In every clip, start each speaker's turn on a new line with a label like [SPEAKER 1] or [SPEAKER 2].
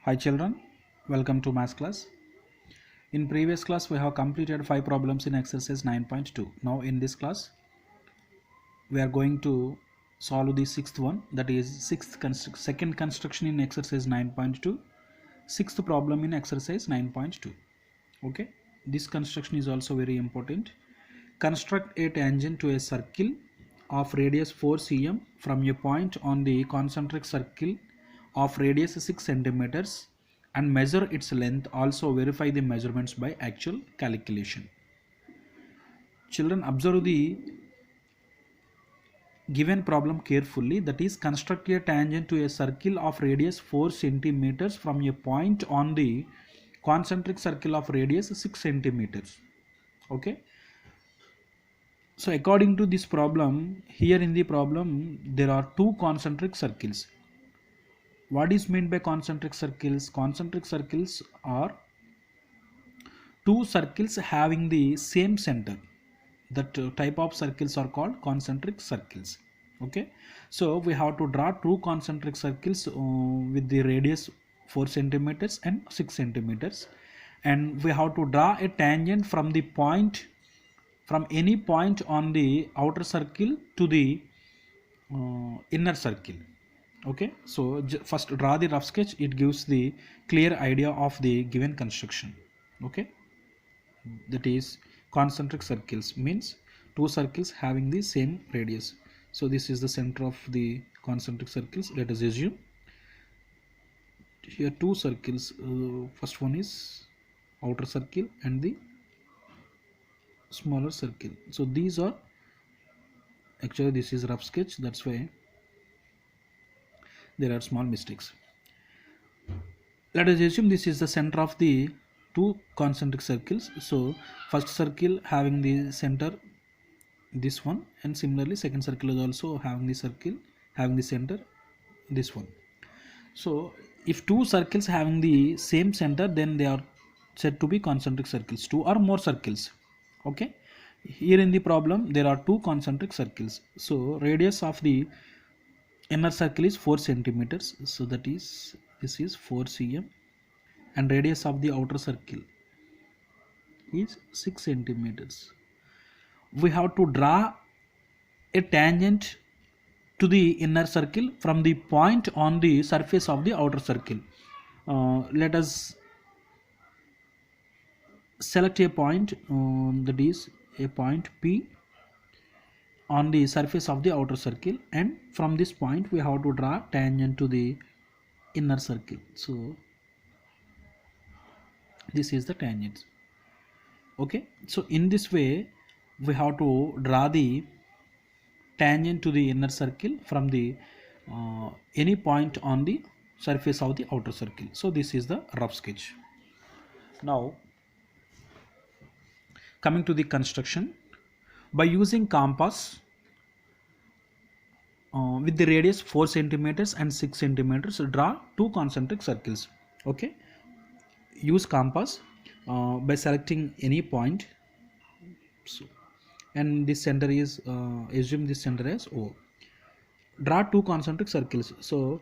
[SPEAKER 1] Hi children, welcome to math class. In previous class we have completed 5 problems in exercise 9.2. Now in this class we are going to solve the sixth one, that is second construction in exercise 9.2, sixth problem in exercise 9.2. Okay, this construction is also very important. Construct a tangent to a circle of radius 4 cm from a point on the concentric circle of radius 6 centimeters and measure its length. Also verify the measurements by actual calculation. Children, observe the given problem carefully, that is construct a tangent to a circle of radius 4 centimeters from a point on the concentric circle of radius 6 centimeters. Okay, so according to this problem, here in the problem there are two concentric circles. What is meant by concentric circles? Concentric circles are two circles having the same center. That type of circles are called concentric circles. Okay, so we have to draw two concentric circles with the radius 4 centimeters and 6 centimeters, and we have to draw a tangent from the point, from any point on the outer circle to the inner circle. Okay, so first draw the rough sketch. It gives the clear idea of the given construction. Okay, that is concentric circles means two circles having the same radius. So this is the center of the concentric circles. Let us assume here two circles. First one is outer circle and the smaller circle. So these are, actually this is rough sketch, that's why there are small mistakes. Let us assume this is the center of the two concentric circles. So first circle having the center this one, and similarly second circle is also having the circle having the center this one. So if two circles having the same center, then they are said to be concentric circles, two or more circles. Okay, here in the problem there are two concentric circles. So radius of the inner circle is 4 centimeters, so that is, this is 4 cm, and radius of the outer circle is 6 centimeters. We have to draw a tangent to the inner circle from the point on the surface of the outer circle. Let us select a point, that is a point P on the surface of the outer circle, and from this point we have to draw tangent to the inner circle. So this is the tangent. Okay, so in this way we have to draw the tangent to the inner circle from the any point on the surface of the outer circle. So this is the rough sketch. Now coming to the construction, by using compass with the radius 4 centimeters and 6 centimeters, draw two concentric circles. Okay, use compass by selecting any point. So, and this center is assume this center as O. Draw two concentric circles. So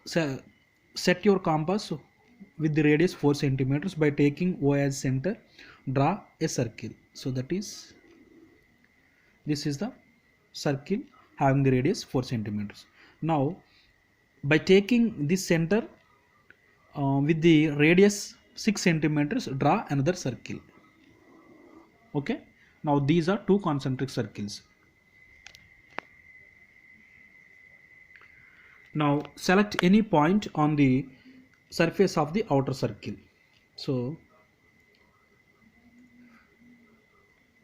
[SPEAKER 1] set your compass with the radius 4 centimeters. By taking O as center, draw a circle. So that is, this is the circle having the radius 4 centimeters. Now by taking this center with the radius 6 centimeters, draw another circle. Okay, now these are two concentric circles. Now select any point on the surface of the outer circle. So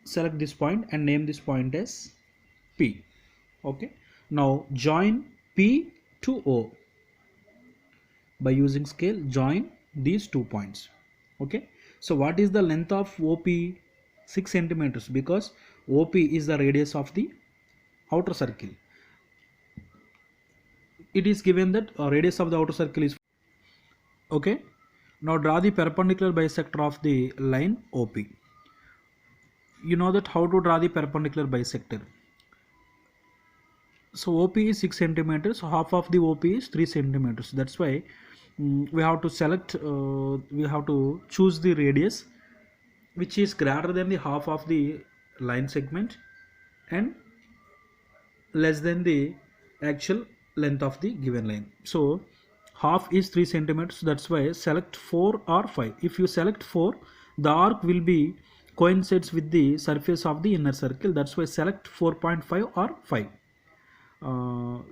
[SPEAKER 1] select this point and name this point as P. Okay, now join P to O. By using scale, join these 2 points. Okay, so what is the length of OP? 6 centimeters, because OP is the radius of the outer circle. It is given that radius of the outer circle is. Okay, now draw the perpendicular bisector of the line OP. You know that how to draw the perpendicular bisector. So OP is 6 centimeters, half of the OP is 3 centimeters. That's why we have to select, we have to choose the radius which is greater than the half of the line segment and less than the actual length of the given line. So half is 3 centimeters, that's why select 4 or 5. If you select 4, the arc will be coincides with the surface of the inner circle, that's why select 4.5 or 5.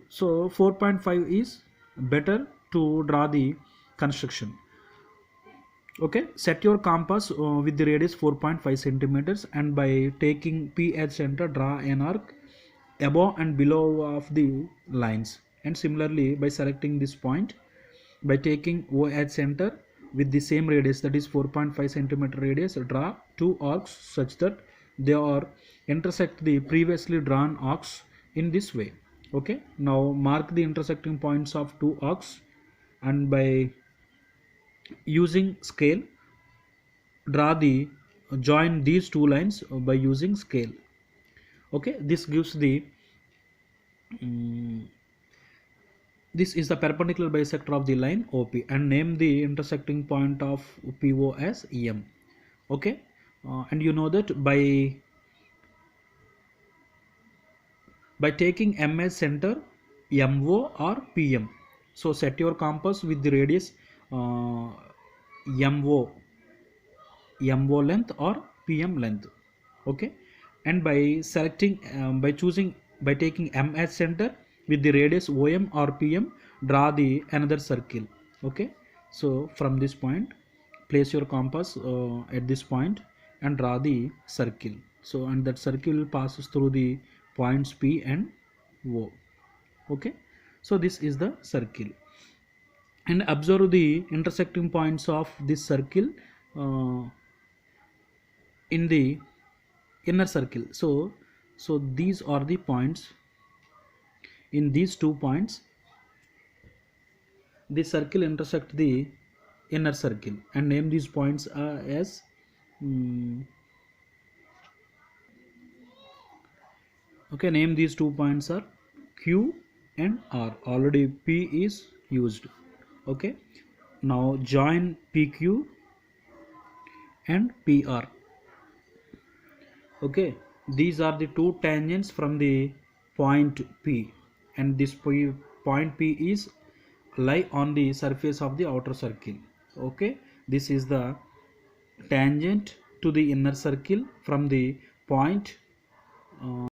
[SPEAKER 1] So 4.5 is better to draw the construction. Okay, set your compass with the radius 4.5 centimeters, and by taking P as center, draw an arc above and below of the lines. And similarly, by selecting this point, by taking O as center with the same radius, that is 4.5 centimeter radius, draw two arcs such that they are intersect the previously drawn arcs in this way. Okay, now mark the intersecting points of two arcs, and by using scale, draw the join these two lines by using scale. Okay, this gives the this is the perpendicular bisector of the line OP, and name the intersecting point of PO as EM. Okay, and you know that by taking M as center, MO or PM. So set your compass with the radius MO length or PM length. Okay, and by selecting by taking M as center with the radius OM or PM, draw the another circle. Okay, so from this point, place your compass at this point and draw the circle. So and that circle passes through the points P and O. Okay, so this is the circle, and observe the intersecting points of this circle in the inner circle. So these are the points. In these 2 points, the circle intersect the inner circle, and name these points as okay, name these 2 points are Q and R. Already P is used. Okay, now join PQ and PR. Okay, these are the two tangents from the point P, and this point P is lie on the surface of the outer circle. Okay, this is the tangent to the inner circle from the point